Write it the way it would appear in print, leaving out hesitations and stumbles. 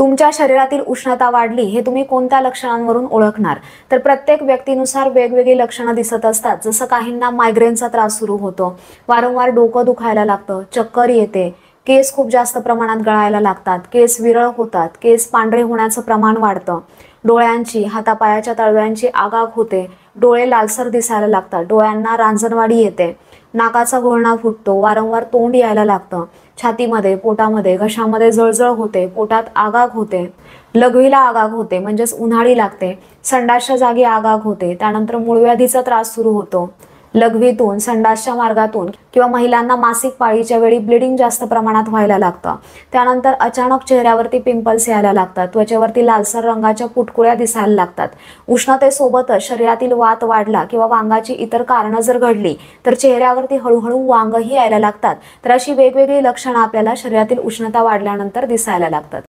तुमच्या शरीरातील उष्णता वाढली हे तुम्ही कोणत्या लक्षणांवरून ओळखणार? तर प्रत्येक व्यक्तीनुसार वेगवेगळी लक्षणं दिसत असतात. जसं काहींना मायग्रेनचा त्रास सुरू होतो, वारंवार डोकं दुखायला लागतं, चक्कर येते, केस खूप जास्त प्रमाणात गळायला लागतात, केस विरळ होतात, केस पांढरे होण्याचं प्रमाण वाढतं, डोळ्यांची, हातापायाच्या तळव्यांची आगाग होते, डोळे लालसर दिसायला लागतात, डोळ्यांना रांजणवाडी येते, नाकाचा घोळणा फुटतो, वारंवार तोंड यायला लागतं, छातीमध्ये, पोटामध्ये, घशामध्ये जळजळ होते, पोटात आगाग होते, लघवीला आगाग होते म्हणजेच उन्हाळी लागते, संडासच्या जागी आगाग होते, त्यानंतर मूळव्याधीचा त्रास सुरू होतो, लघवीतून, संडासच्या मार्गातून किंवा महिलांना मासिक पाळीच्या वेळी ब्लिडिंग जास्त प्रमाणात व्हायला लागतं, त्यानंतर अचानक चेहऱ्यावरती पिंपल्स यायला लागतात, त्वचेवरती लालसर रंगाच्या पुटकुळ्या दिसायला लागतात, उष्णतेसोबतच शरीरातील वात वाढला किंवा वांगाची इतर कारणं जर घडली तर चेहऱ्यावरती हळूहळू वांगही यायला लागतात. तर अशी वेगवेगळी लक्षणं आपल्याला शरीरातील उष्णता वाढल्यानंतर दिसायला लागतात.